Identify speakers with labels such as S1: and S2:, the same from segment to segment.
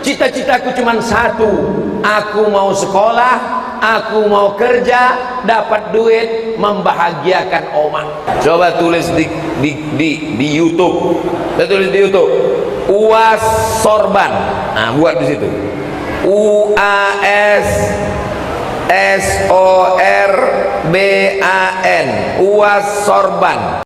S1: cita-citaku cuma satu, aku mau sekolah, aku mau kerja, dapat duit, membahagiakan oma. Coba tulis di YouTube. Saya tulis di YouTube. UAS Sorban. Nah, buat di situ. UAS SORBAN. UAS Sorban.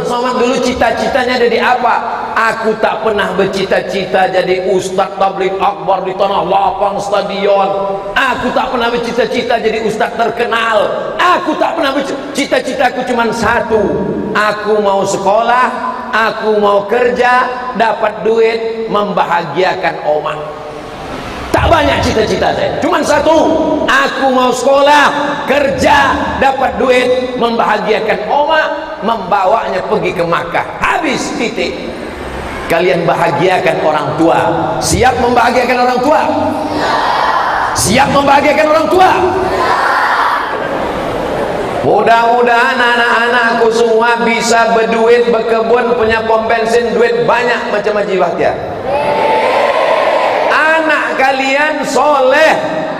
S1: Somad dulu cita-citanya jadi apa? Aku tak pernah bercita-cita jadi ustadz tabligh akbar di tanah lapang stadion. Aku tak pernah bercita-cita jadi ustadz terkenal. Aku tak pernah cita-citaku cuma satu, aku mau sekolah, aku mau kerja, dapat duit, membahagiakan oma. Tak banyak cita-cita saya, cuma satu, aku mau sekolah, kerja, dapat duit, membahagiakan oma, membawanya pergi ke Makkah. Habis, titik. Kalian bahagiakan orang tua. Siap membahagiakan orang tua? Siap membahagiakan orang tua? Mudah-mudahan anak-anakku semua bisa berduit, berkebun, punya pom bensin, duit banyak macam Haji Bahtiar. Anak kalian soleh,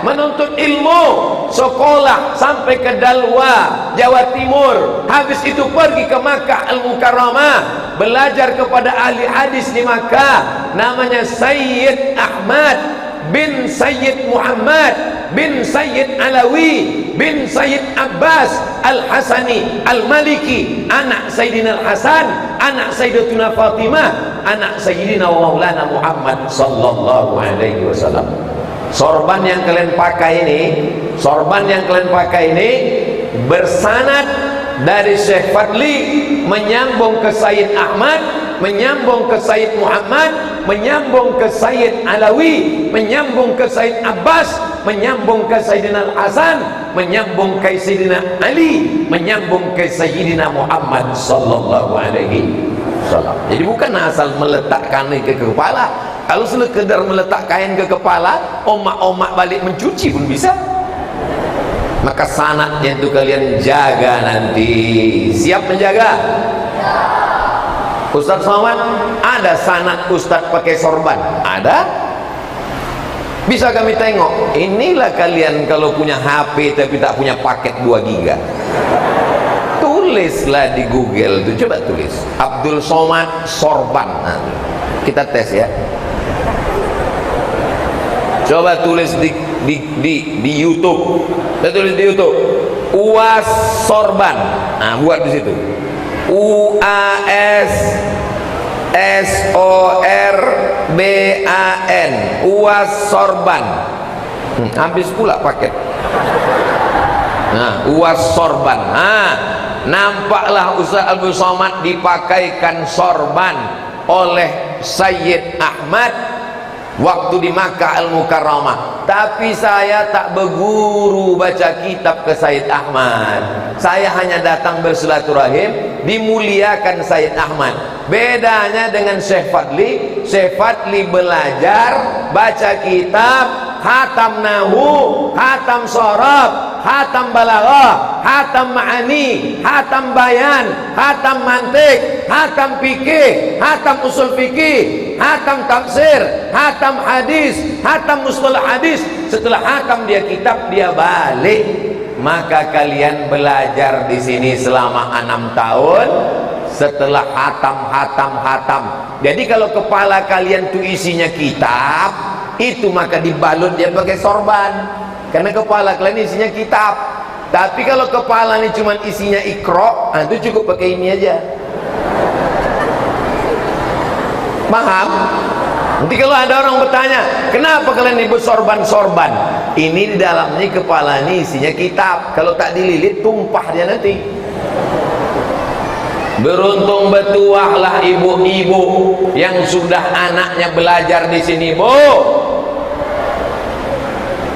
S1: menuntut ilmu, sekolah sampai ke Dalwa, Jawa Timur, habis itu pergi ke Makkah Al-Mukarramah, belajar kepada ahli hadis di Makkah, namanya Sayyid Ahmad bin Sayyid Muhammad bin Sayyid Alawi bin Sayyid Abbas Al-Hasani Al-Maliki, anak Sayyidina Al-Hasan, anak Sayyidatuna Fatimah, anak Sayyidina Maulana Muhammad sallallahu alaihi wasallam. Sorban yang kalian pakai ini, bersanad dari Syekh Fadli, menyambung ke Sayyid Ahmad, menyambung ke Sayyid Muhammad, menyambung ke Sayyid Alawi, menyambung ke Sayyid Abbas, menyambung ke Sayyidina Al-Hasan, menyambung ke Sayyidina Ali, menyambung ke Sayyidina Muhammad sallallahu alaihi wasallam. Jadi bukan asal meletakkan ke kepala. Kalau sekedar meletak kain ke kepala, omak-omak balik mencuci pun bisa. Maka sanadnya itu kalian jaga nanti. Siap menjaga? Ustadz Somad, ada sanad Ustadz pakai sorban? Ada? Bisa kami tengok. Inilah kalian kalau punya HP tapi tak punya paket 2 giga. Tulislah di Google tuh, coba tulis Abdul Somad sorban. Nah, kita tes ya. Coba tulis di YouTube. Saya tulis di YouTube UAS Sorban. Nah, buat di situ UAS SORBAN, UAS Sorban. Habis pula paket. Nah, UAS Sorban. Nah, nampaklah Ustaz Abdul Somad dipakaikan sorban oleh Sayyid Ahmad waktu di Makkah Al-Mukarramah. Tapi saya tak berguru baca kitab ke Sayyid Ahmad. Saya hanya datang bersilaturahim, dimuliakan Sayyid Ahmad. Bedanya dengan Syekh Fadli, Syekh Fadli belajar baca kitab, khatam nahu, khatam sorab, khatam balaghah, khatam ma'ani, khatam bayan, khatam mantik, khatam fikih, khatam usul fikih, khatam tafsir, khatam hadis, khatam mustalah hadis. Setelah khatam dia kitab, dia balik. Maka kalian belajar di sini selama 6 tahun. Setelah khatam. Jadi kalau kepala kalian tuh isinya kitab, itu maka dibalut dia pakai sorban. Karena kepala kalian isinya kitab. Tapi kalau kepala ini cuma isinya ikro, nah itu cukup pakai ini aja. Paham? Nanti kalau ada orang bertanya, kenapa kalian nyebut sorban-sorban? Ini di dalamnya kepala ini isinya kitab. Kalau tak dililit tumpah dia nanti. Beruntung betuahlah ibu-ibu yang sudah anaknya belajar di sini, Bu.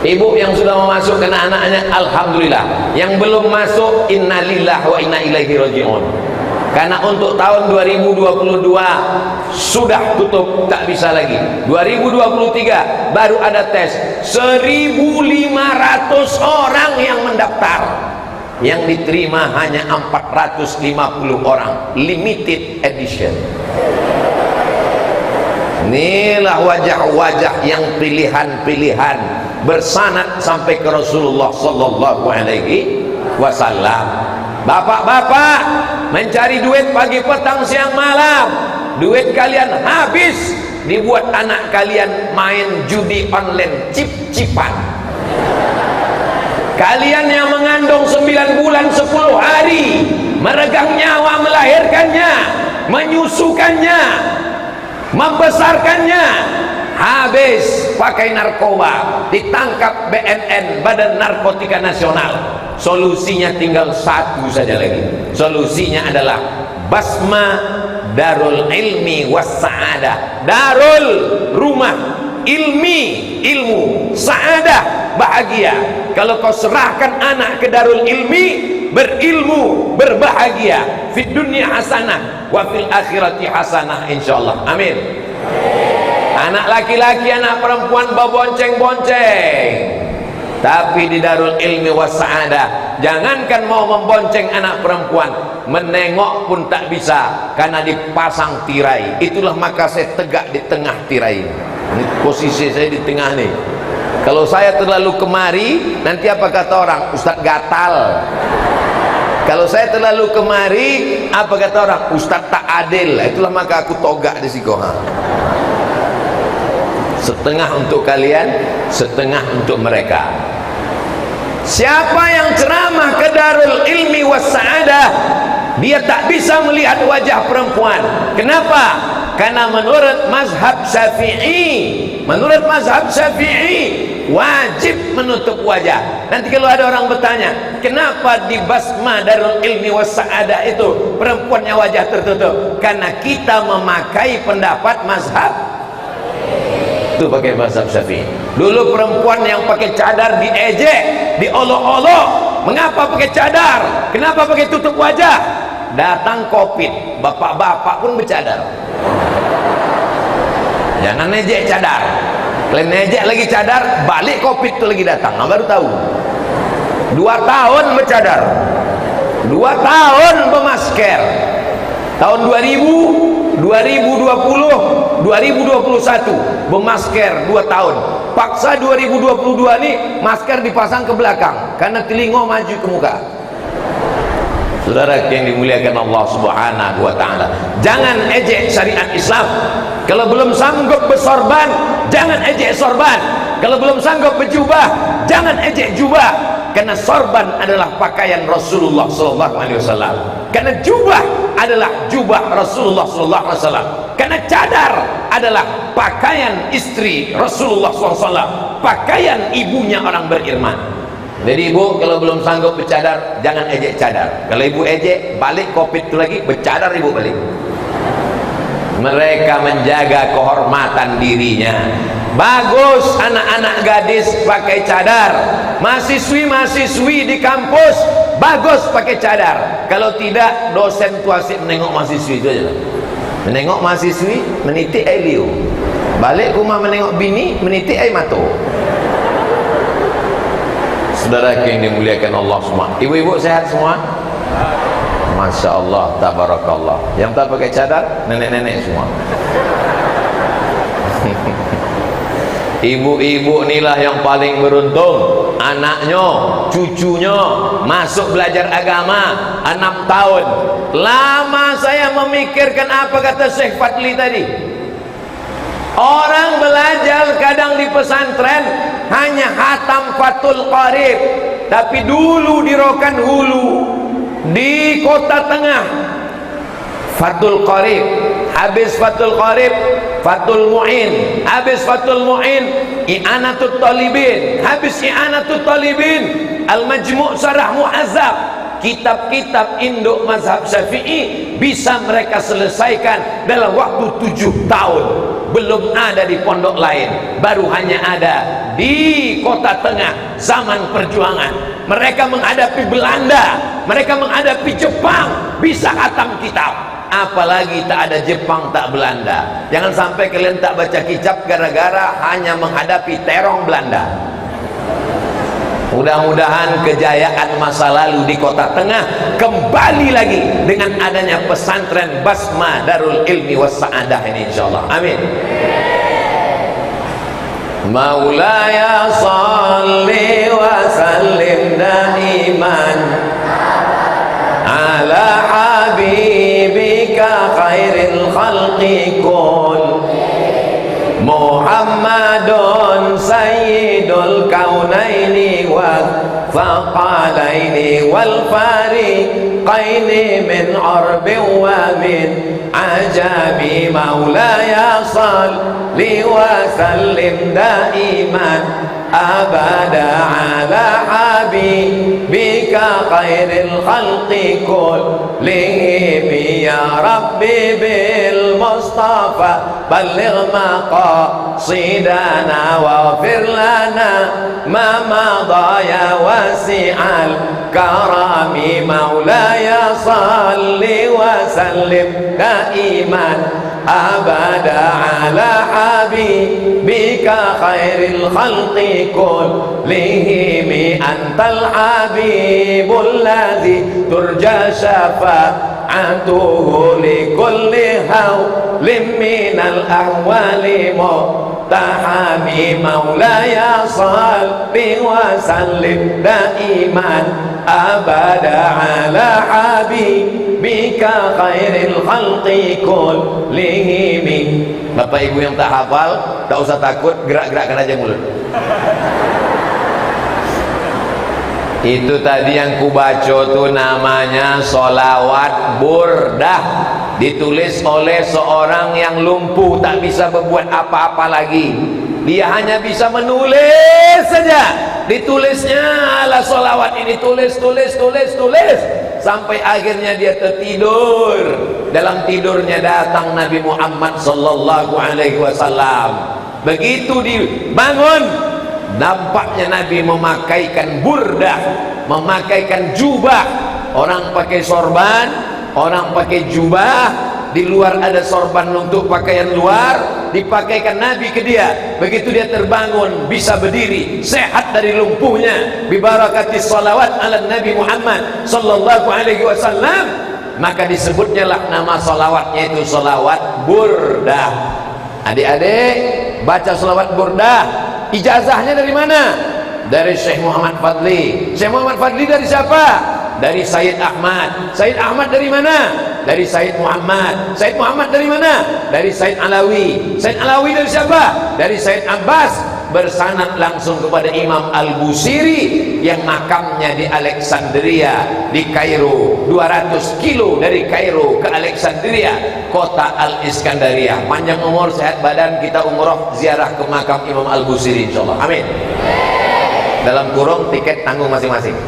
S1: Ibu yang sudah memasukkan anaknya, alhamdulillah. Yang belum masuk, innalillahi wa inna ilaihi raji'un. Karena untuk tahun 2022 sudah tutup, tak bisa lagi. 2023 baru ada tes. 1.500 orang yang mendaftar. Yang diterima hanya 450 orang. Limited edition. Inilah wajah-wajah yang pilihan-pilihan bersanad sampai ke Rasulullah sallallahu alaihi wasallam. Bapak-bapak mencari duit pagi, petang, siang, malam, duit kalian habis dibuat anak kalian main judi online, cip-cipan. Kalian yang mengandung 9 bulan 10 hari, meregang nyawa melahirkannya, menyusukannya, membesarkannya, habis pakai narkoba, ditangkap BNN, Badan Narkotika Nasional. Solusinya tinggal satu saja lagi. Solusinya adalah basma darul ilmi was sa'adah. Darul, rumah ilmi, ilmu, sa'adah, bahagia. Kalau kau serahkan anak ke darul ilmi, berilmu, berbahagia, fid dunya hasanah wa fil akhirati hasanah, insyaallah. Amin. Anak laki-laki, anak perempuan bonceng-bonceng. Tapi di darul ilmi was sa'adah, jangankan mau membonceng anak perempuan, menengok pun tak bisa karena dipasang tirai. Itulah maka saya tegak di tengah tirai. Ini posisi saya di tengah nih. Kalau saya terlalu kemari, nanti apa kata orang? Ustadz gatal. Kalau saya terlalu kemari, apa kata orang? Ustadz tak adil. Itulah maka aku togak di situ. Setengah untuk kalian, setengah untuk mereka. Siapa yang ceramah ke darul ilmi was sa'adah, dia tak bisa melihat wajah perempuan. Kenapa? Karena menurut mazhab Syafi'i, wajib menutup wajah. Nanti kalau ada orang bertanya, kenapa di basma darul ilmi was sa'adah itu perempuannya wajah tertutup? Karena kita memakai pendapat mazhab itu, pakai mazhab Syafi'i. Dulu perempuan yang pakai cadar diejek, diolok-olok. Mengapa pakai cadar? Kenapa pakai tutup wajah? Datang Covid, bapak-bapak pun bercadar. Jangan ejek cadar. Kalian ejek lagi cadar, balik Covid itu lagi datang. Baru tahu. 2 tahun bercadar, 2 tahun bermasker. Tahun 2020, 2021 bermasker 2 tahun. Paksa 2022 nih masker dipasang ke belakang karena telinga maju ke muka. Saudara yang dimuliakan Allah Subhanahu wa taala, jangan ejek syariat Islam. Kalau belum sanggup bersorban, jangan ejek sorban. Kalau belum sanggup berjubah, jangan ejek jubah. Karena sorban adalah pakaian Rasulullah sallallahu alaihi wasallam. Karena jubah adalah jubah Rasulullah sallallahu alaihi wasallam. Karena cadar adalah pakaian istri Rasulullah sallallahu alaihi wasallam, pakaian ibunya orang beriman. Jadi ibu kalau belum sanggup bercadar, jangan ejek cadar. Kalau ibu ejek, balik Covid itu lagi, bercadar ibu balik. Mereka menjaga kehormatan dirinya. Bagus anak-anak gadis pakai cadar, mahasiswi-mahasiswi di kampus bagus pakai cadar. Kalau tidak, dosen tu asyik menengok mahasiswi itu aja. Menengok mahasiswi, menitik air liu. Balik rumah menengok bini, menitik air mata. Saudara yang dimuliakan Allah semua, ibu-ibu sehat semua? Masya Allah, tabarakallah. Yang tak pakai cadar, nenek-nenek semua. Ibu-ibu inilah yang paling beruntung. Anaknya, cucunya masuk belajar agama 6 tahun. Lama saya memikirkan apa kata Syekh Fadli tadi. Orang belajar kadang di pesantren hanya hatam Fathul Qarib, tapi dulu di Rokan Hulu, di Kota Tengah, Fathul Qarib, habis Fathul Qarib, Fathul Mu'in, habis Fathul Mu'in, I'anatul Talibin, habis I'anatul Talibin, Al-Majmu' Syarah Mu'azzab, kitab-kitab induk mazhab Syafi'i bisa mereka selesaikan dalam waktu 7 tahun. Belum ada di pondok lain, baru hanya ada di Kota Tengah zaman perjuangan. Mereka menghadapi Belanda, mereka menghadapi Jepang, bisa khatam kitab. Apalagi tak ada Jepang, tak Belanda. Jangan sampai kalian tak baca kitab gara-gara hanya menghadapi terong Belanda. Mudah-mudahan kejayaan masa lalu di Kota Tengah kembali lagi dengan adanya pesantren Basma Darul Ilmi was Sa'adah ini, insyaallah. Amin. Maulaya salli wa sallim daiman ala habibika khairil khalqi kull Muhammadun sayyidul kaunaini wa thaqalaini wal fariqaini min arbin wa min ajabi maulaya salli wa sallim daiman abada ala habibika khairil khalqi kullihim ya rabbi bil mustafa balligh maqasidana waghfir lana ma madha ya wasi'al karami maulaya salli wa sallim daiman abada ala habibika khairil khalqi kullihim antal habibul ladzi turja syafa'atuhu li kulli hawlim minal ahwali muhtahami maulaya salli wa sallim daiman abada ala habibika khairil khalqi kullihim. Bapak ibu yang tak hafal, tak usah takut, gerak-gerakkan aja mulut. Itu tadi yang kubaca tuh namanya solawat burdah, ditulis oleh seorang yang lumpuh, tak bisa berbuat apa-apa lagi. Dia hanya bisa menulis saja. Ditulisnya ala solawat ini, tulis sampai akhirnya dia tertidur. Dalam tidurnya datang Nabi Muhammad sallallahu alaihi wasallam. Begitu dibangun, nampaknya Nabi memakaikan burdah, memakaikan jubah. Orang pakai sorban, orang pakai jubah. Di luar ada sorban untuk pakaian luar, dipakaikan Nabi ke dia. Begitu dia terbangun, bisa berdiri, sehat dari lumpuhnya, bibarakati salawat ala Nabi Muhammad sallallahu alaihi wasallam. Maka disebutnya lah nama salawatnya itu salawat burdah. Adik-adik baca salawat burdah. Ijazahnya dari mana? Dari Syekh Muhammad Fadli. Syekh Muhammad Fadli dari siapa? Dari Sayyid Ahmad. Sayyid Ahmad dari mana? Dari Sayyid Muhammad. Sayyid Muhammad dari mana? Dari Sayyid Alawi. Sayyid Alawi dari siapa? Dari Sayyid Abbas. Bersanad langsung kepada Imam Al-Busiri yang makamnya di Alexandria di Kairo, 200 kilo dari Kairo ke Alexandria, kota Al-Iskandaria. Panjang umur, sehat badan, kita umroh ziarah ke makam Imam Al-Busiri insyaallah. Amin. Dalam kurung tiket tanggung masing-masing.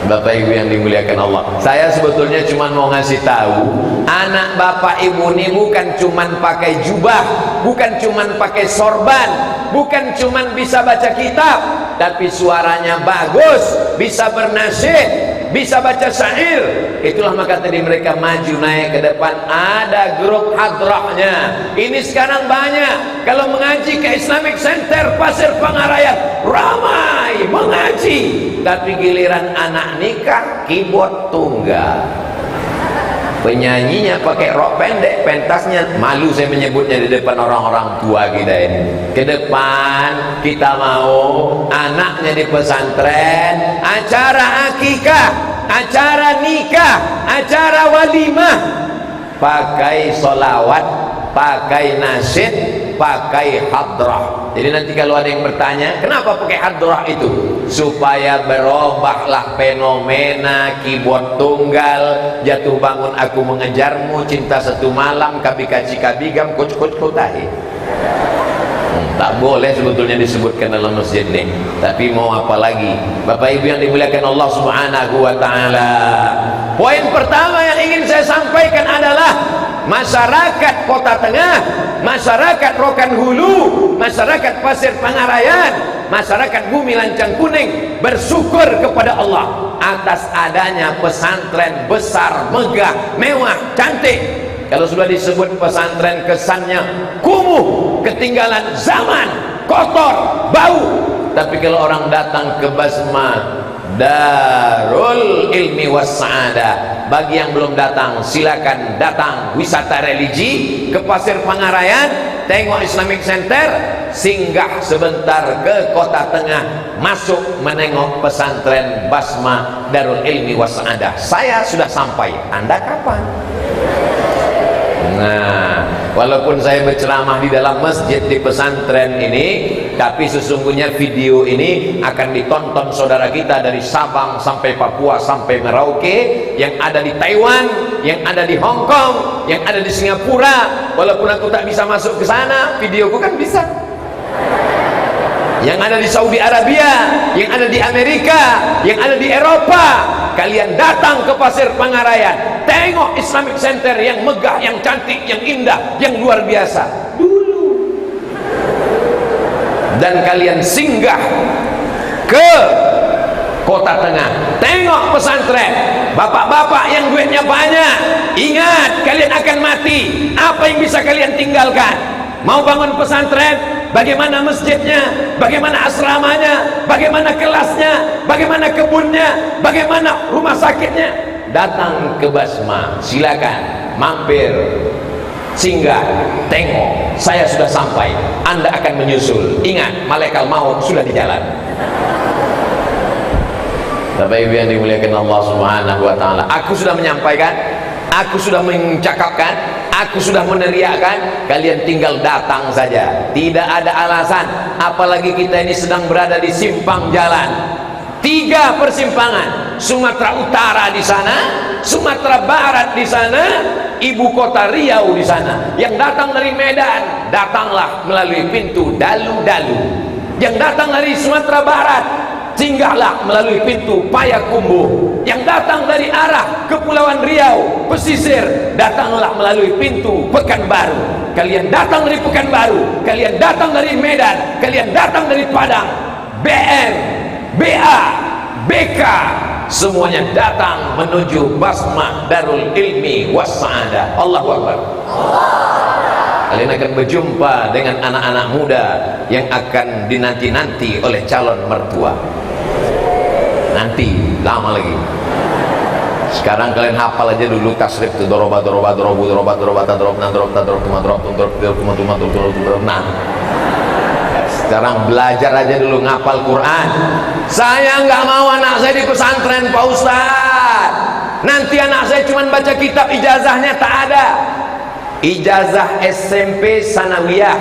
S1: Bapak ibu yang dimuliakan Allah, saya sebetulnya cuma mau ngasih tahu, anak bapak ibu ini bukan cuma pakai jubah, bukan cuma pakai sorban, bukan cuma bisa baca kitab, tapi suaranya bagus, bisa bernasyid, bisa baca syair. Itulah maka tadi mereka maju naik ke depan. Ada grup hadrahnya. Ini sekarang banyak. Kalau mengaji ke Islamic Center Pasir Pangarayan, ramai mengaji. Tapi giliran anak nikah, keyboard tunggal. Penyanyinya pakai rok pendek, pentasnya malu saya menyebutnya di depan orang-orang tua kita ini. Ke depan kita mau anaknya di pesantren, acara akikah, acara nikah, acara walimah, pakai solawat, pakai nasyid, pakai hadrah. Jadi nanti kalau ada yang bertanya, kenapa pakai hadrah itu? Supaya berubahlah fenomena keyboard tunggal, jatuh bangun aku mengejarmu, cinta satu malam, kabi kaci kabigam, kuc tahi. Tak boleh sebetulnya disebutkan dalam masjid ini, tapi mau apa lagi. Bapak Ibu yang dimuliakan Allah Subhanahu wa taala. Poin pertama yang ingin saya sampaikan adalah masyarakat Kota Tengah, masyarakat Rokan Hulu, masyarakat Pasir Pangarayan, masyarakat Bumi Lancang Kuning bersyukur kepada Allah atas adanya pesantren besar, megah, mewah, cantik. Kalau sudah disebut pesantren kesannya kumuh, ketinggalan zaman, kotor, bau. Tapi kalau orang datang ke Basma Darul Ilmi Was Sa'adah, bagi yang belum datang silakan datang wisata religi ke Pasir Pangarayan, tengok Islamic Center, singgah sebentar ke Kota Tengah, masuk menengok pesantren Basma Darul Ilmi Was Sa'adah. Saya sudah sampai, Anda kapan? Nah, walaupun saya berceramah di dalam masjid di pesantren ini, tapi sesungguhnya video ini akan ditonton saudara kita dari Sabang sampai Papua sampai Merauke, yang ada di Taiwan, yang ada di Hong Kong, yang ada di Singapura. Walaupun aku tak bisa masuk ke sana, videoku kan bisa. Yang ada di Saudi Arabia, yang ada di Amerika, yang ada di Eropa. Kalian datang ke Pasir Pangarayan, tengok Islamic Center yang megah, yang cantik, yang indah, yang luar biasa dulu. Dan kalian singgah ke Kota Tengah, tengok pesantren. Bapak-bapak yang duitnya banyak, ingat kalian akan mati. Apa yang bisa kalian tinggalkan? Mau bangun pesantren? Bagaimana masjidnya, bagaimana asramanya, bagaimana kelasnya, bagaimana kebunnya, bagaimana rumah sakitnya. Datang ke Basma, silakan mampir, singgah, tengok. Saya sudah sampai, Anda akan menyusul. Ingat, malaikat maut sudah di jalan. Bapak Ibu yang dimuliakan Allah Subhanahu wa taala, aku sudah menyampaikan, aku sudah mencakapkan, aku sudah meneriakkan, kalian tinggal datang saja. Tidak ada alasan, apalagi kita ini sedang berada di simpang jalan. 3 persimpangan, Sumatera Utara di sana, Sumatera Barat di sana, ibu kota Riau di sana. Yang datang dari Medan, datanglah melalui pintu Dalu-Dalu. Yang datang dari Sumatera Barat, singgahlah melalui pintu Payakumbuh. Yang datang dari arah Kepulauan Riau, pesisir, datanglah melalui pintu Pekanbaru. Kalian datang dari Pekanbaru, kalian datang dari Medan, kalian datang dari Padang, BM, BA, BK, semuanya datang menuju Basma Darul Ilmi Was Sa'adah. Allahu Akbar. Kalian akan berjumpa dengan anak-anak muda yang akan dinanti-nanti oleh calon mertua. Nanti lama lagi. Sekarang kalian hafal aja dulu tasrif itu, doroba doroba dorobu doroba doroba tadrob nadrob tadrob tuma drop tundrob tuma tuma tuma. Nah, sekarang belajar aja dulu ngapal Quran. Saya nggak mau anak saya di pesantren Pak Ustaz. Nanti anak saya cuma baca kitab, ijazahnya tak ada. Ijazah SMP sanawiyah,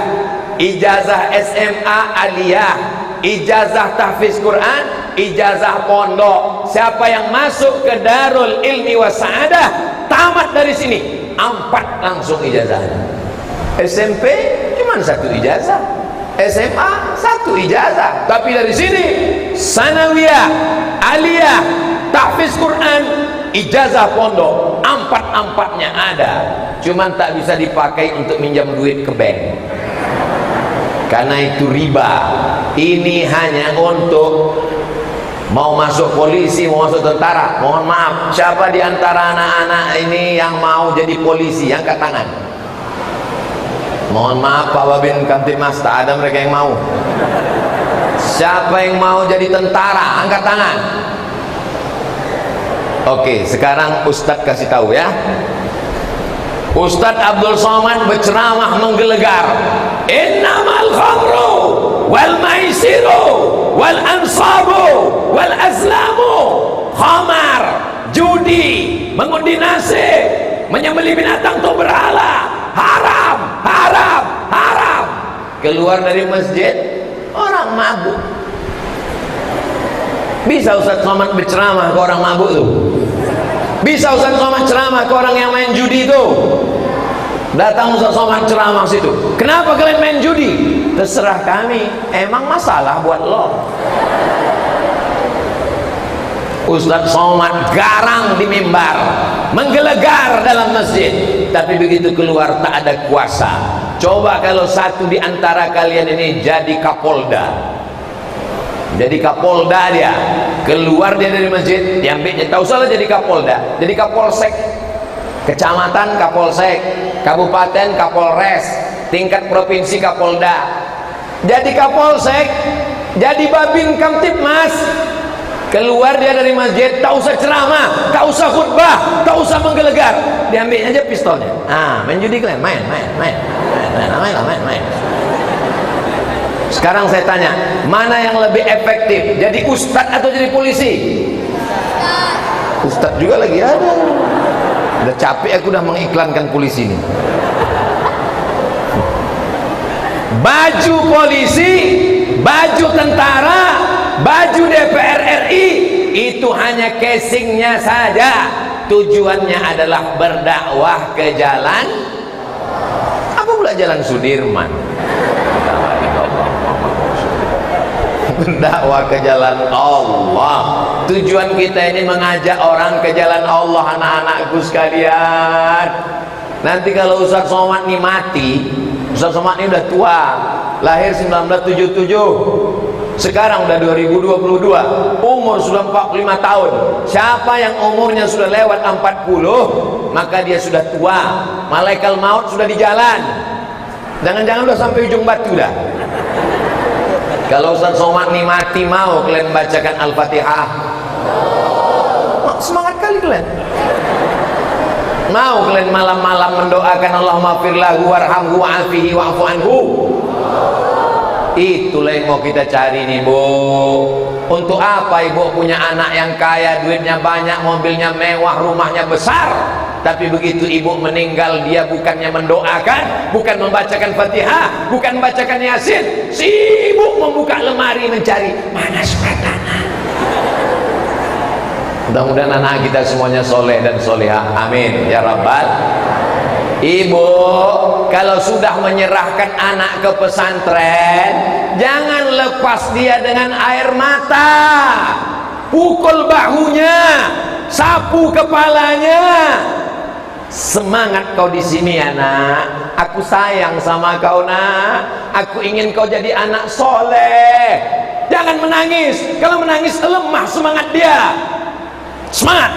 S1: ijazah SMA aliyah, ijazah tahfiz Quran, ijazah pondok. Siapa yang masuk ke Darul Ilmi Was Sa'adah, tamat dari sini 4 langsung ijazahnya. SMP cuma 1 ijazah, SMA 1 ijazah. Tapi dari sini sanawiyah, aliyah, tahfiz Quran, ijazah pondok, 4-4-nya ada. Cuman tak bisa dipakai untuk minjam duit ke bank, karena itu riba. Ini hanya untuk mau masuk polisi, mau masuk tentara. Mohon maaf, siapa di antara anak-anak ini yang mau jadi polisi? Angkat tangan. Mohon maaf Pak Babin Kamtimas, tak ada mereka yang mau. Siapa yang mau jadi tentara? Angkat tangan. Oke, sekarang Ustadz kasih tahu ya. Ustadz Abdul Somad berceramah menggelegar, innamal khamru wal maisiru wal ansabu wal azlamu, khamar, judi, mengundi nasib, menyembelih binatang untuk berhala, haram, haram, haram. Keluar dari masjid orang mabuk. Bisa Ustadz Somad berceramah ke orang mabuk tuh? Bisa Ustaz Somad ceramah ke orang yang main judi itu? Datang Ustaz Somad ceramah situ, kenapa kalian main judi? Terserah kami, emang masalah buat lo. Ustaz Somad garang di mimbar, menggelegar dalam masjid, tapi begitu keluar tak ada kuasa. Coba kalau satu di antara kalian ini jadi Kapolda, jadi Kapolda, dia keluar dia dari masjid, diambilnya, tak usahlah jadi Kapolda, jadi Kapolsek, kecamatan Kapolsek, kabupaten Kapolres, tingkat provinsi Kapolda, jadi Kapolsek, jadi Babin Kamtibmas. Keluar dia dari masjid, tak usah ceramah, tak usah khutbah, tak usah menggelegar, diambil aja pistolnya. Main judi kalian, main. Sekarang saya tanya, mana yang lebih efektif, jadi ustadz atau jadi polisi? Ustadz juga lagi ada. Udah capek aku udah mengiklankan polisi ini. Baju polisi, baju tentara, baju DPR RI itu hanya casingnya saja. Tujuannya adalah berdakwah ke jalan apa pula, jalan Sudirman. Berdakwah ke jalan Allah. Tujuan kita ini mengajak orang ke jalan Allah, anak-anakku sekalian. Nanti kalau Ustaz Somad ini mati, Ustaz Somad ini udah tua, lahir 1977, sekarang udah 2022, umur sudah 45 tahun. Siapa yang umurnya sudah lewat 40, maka dia sudah tua, malaikat maut sudah di jalan. Jangan-jangan udah sampai ujung batu dah. Kalau Ustaz Somad ini mati, mau kalian bacakan Al-Fatihah? Semangat kali kalian. Mau kalian malam-malam mendoakan Allahumma firlahu warhamhu wa'afihi wa'fu anhu? Itulah yang mau kita cari nih, Bu. Untuk apa ibu punya anak yang kaya, duitnya banyak, mobilnya mewah, rumahnya besar, tapi begitu ibu meninggal, dia bukannya mendoakan, bukan membacakan Fatihah, bukan membacakan Yasin, sibuk membuka lemari mencari mana surat tanah. Mudah-mudahan anak kita semuanya soleh dan solehah, amin ya rabbal. Ibu kalau sudah menyerahkan anak ke pesantren, jangan lepas dia dengan air mata. Pukul bahunya, sapu kepalanya. Semangat kau di sini anak, aku sayang sama kau nak, aku ingin kau jadi anak soleh. Jangan menangis, kalau menangis lemah semangat dia. Semangat.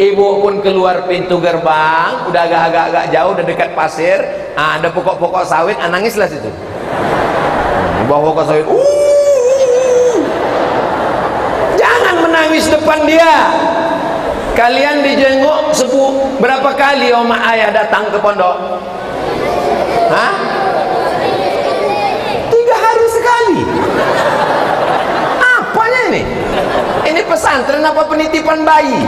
S1: Ibu pun keluar pintu gerbang, udah agak-agak jauh, udah dekat pasir, ada pokok-pokok sawit, nangislah situ. Di bawah pokok sawit, jangan menangis depan dia. Kalian dijenguk berapa kali oma ayah datang ke pondok? 3 hari sekali. Apanya ini? Ini pesantren apa penitipan bayi?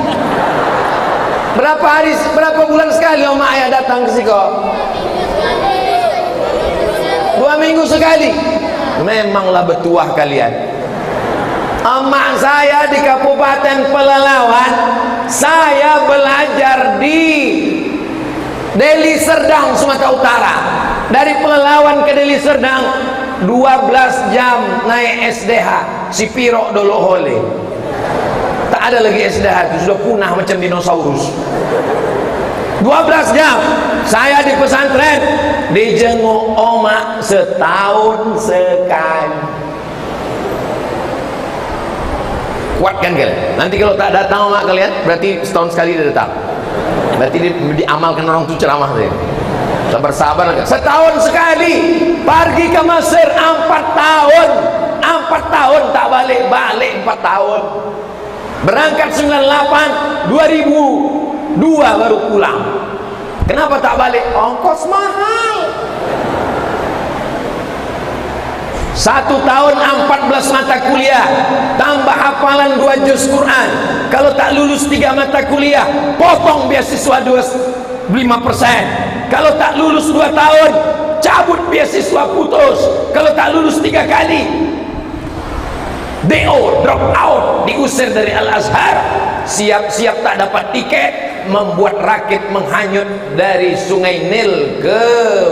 S1: Berapa bulan sekali oma ayah datang ke siko? 2 minggu sekali. Memanglah betuah kalian. Emak saya di Kabupaten Pelalawan, saya belajar di Deli Serdang, Sumatera Utara. Dari Pelalawan ke Deli Serdang 12 jam naik SDH Sipiro Dolohole. Tak ada lagi SDH, itu sudah punah macam dinosaurus. 12 jam saya di pesantren, dijenguk oma setahun sekali. Kuatkan kalian. Nanti kalau tak datang oma kalian, berarti setahun sekali dia datang. Berarti diamalkan orang itu ceramah saya. Sabar-sabar. Setahun sekali pergi ke Mesir 4 tahun. 4 tahun tak balik 4 tahun. Berangkat 98, 2002 baru pulang. Kenapa tak balik? Ongkos mahal. 1 tahun 14 mata kuliah, tambah hafalan 2 juz Quran. Kalau tak lulus 3 mata kuliah, potong beasiswa 5%. Kalau tak lulus 2 tahun, cabut beasiswa, putus. Kalau tak lulus 3 kali, DO, drop out, diusir dari Al-Azhar. Siap-siap tak dapat tiket, membuat rakit menghanyut dari Sungai Nil ke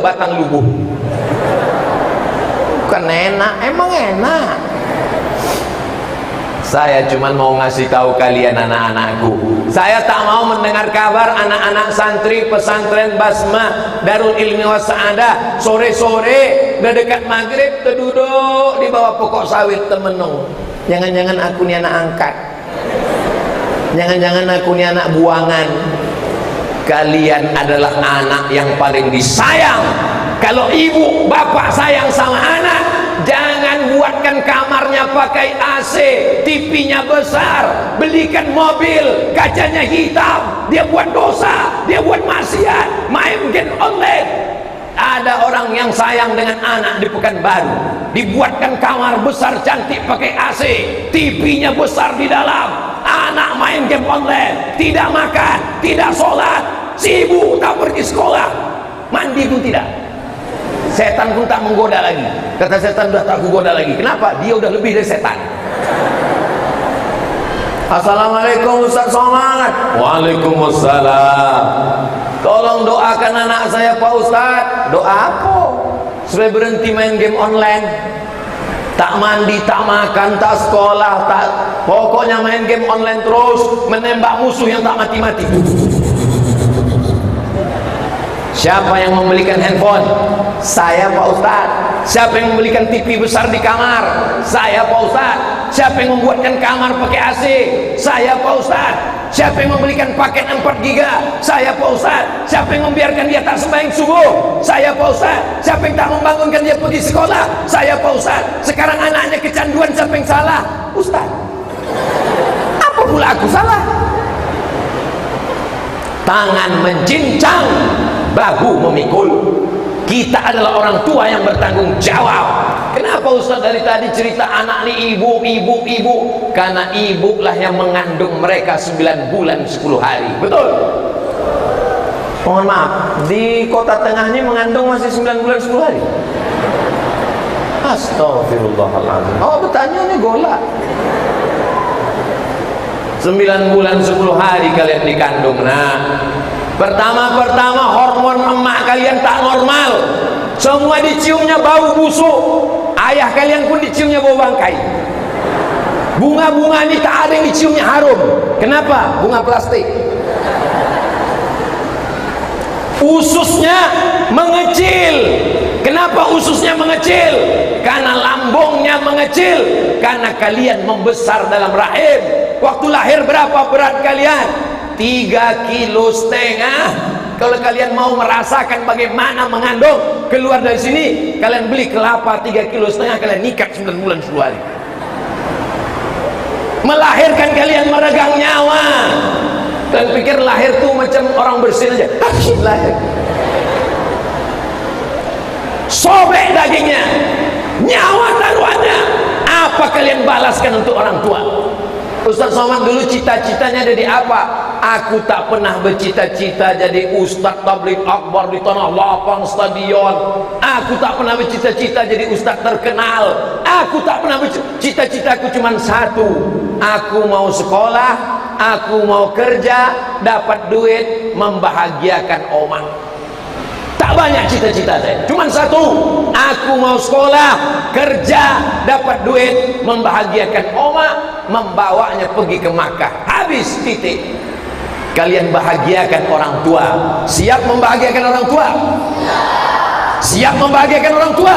S1: Batang Lubuh. Bukan enak, emang enak. Saya cuma mau ngasih tahu kalian anak-anakku, saya tak mau mendengar kabar anak-anak santri pesantren Basmah Darul Ilmi Wasa'adah sore-sore udah dekat maghrib terduduk di bawah pokok sawit temenung. Jangan-jangan aku ni anak angkat, jangan-jangan aku ni anak buangan. Kalian adalah anak yang paling disayang. Kalau ibu bapak sayang sama anak, jangan buatkan kamarnya pakai AC, TV-nya besar, belikan mobil, kacanya hitam. Dia buat dosa, dia buat maksiat, main game online. Ada orang yang sayang dengan anak di Pekanbaru, dibuatkan kamar besar cantik pakai AC, TV-nya besar di dalam. Anak main game online, tidak makan, tidak sholat, sibuk, tak pergi sekolah, mandi pun tidak. Setan pun tak menggoda lagi. Kata setan, udah tak kugoda lagi. Kenapa? Dia udah lebih dari setan. Assalamualaikum Ustaz Somad. Waalaikumsalam. Tolong doakan anak saya Pak Ustaz. Doa apa? Supaya berhenti main game online. Tak mandi, tak makan, tak sekolah, tak, pokoknya main game online terus, menembak musuh yang tak mati-mati. Siapa yang membelikan handphone? Saya Pak Ustaz. Siapa yang membelikan TV besar di kamar? Saya Pak Ustaz. Siapa yang membuatkan kamar pakai AC? Saya Pak Ustaz. Siapa yang membelikan paket 4 giga? Saya Pak Ustaz. Siapa yang membiarkan dia tak sembahyang subuh? Saya Pak Ustaz. Siapa yang tak membangunkan dia pergi sekolah? Saya Pak Ustaz. Sekarang anaknya kecanduan, siapa yang salah? Ustaz. Apa pula aku salah? Tangan mencincang, bahu memikul. Kita adalah orang tua yang bertanggung jawab. Kenapa Ustaz dari tadi cerita anak ni ibu? Karena ibu lah yang mengandung mereka 9 bulan 10 hari. Betul? Mohon maaf, di kota tengah ini mengandung masih 9 bulan 10 hari. Astagfirullahaladzim. Oh, bertanya ini golak. 9 bulan 10 hari kalian dikandung. Nah, pertama hormon emak kalian tak normal. Semua diciumnya bau busuk. Ayah kalian pun diciumnya bau bangkai. Bunga-bunga ini tak ada yang diciumnya harum. Kenapa? Bunga plastik. Ususnya mengecil. Kenapa ususnya mengecil? Karena lambungnya mengecil. Karena kalian membesar dalam rahim. Waktu lahir berapa berat kalian? 3,5 kilo. Kalau kalian mau merasakan bagaimana mengandung, keluar dari sini, kalian beli kelapa 3,5 kilo, kalian nikat 9 bulan 10 hari. Melahirkan kalian meregang nyawa. Kalian pikir lahir tuh macam orang bersin aja. Lahir. Sobek dagingnya, nyawa taruhannya. Apa kalian balaskan untuk orang tua? Ustaz Somad dulu cita-citanya jadi apa? Aku tak pernah bercita-cita jadi Ustaz Tabligh Akbar di tanah lapang stadion. Aku tak pernah bercita-cita jadi Ustaz terkenal. Aku tak pernah bercita-citaku cuma satu. Aku mau sekolah, aku mau kerja, dapat duit, membahagiakan omah. Tak banyak cita-cita saya, cuma satu. Aku mau sekolah, kerja, dapat duit, membahagiakan omah, membawanya pergi ke Makkah. Habis, titik. Kalian bahagiakan orang tua. Siap membahagiakan orang tua? Siap membahagiakan orang tua?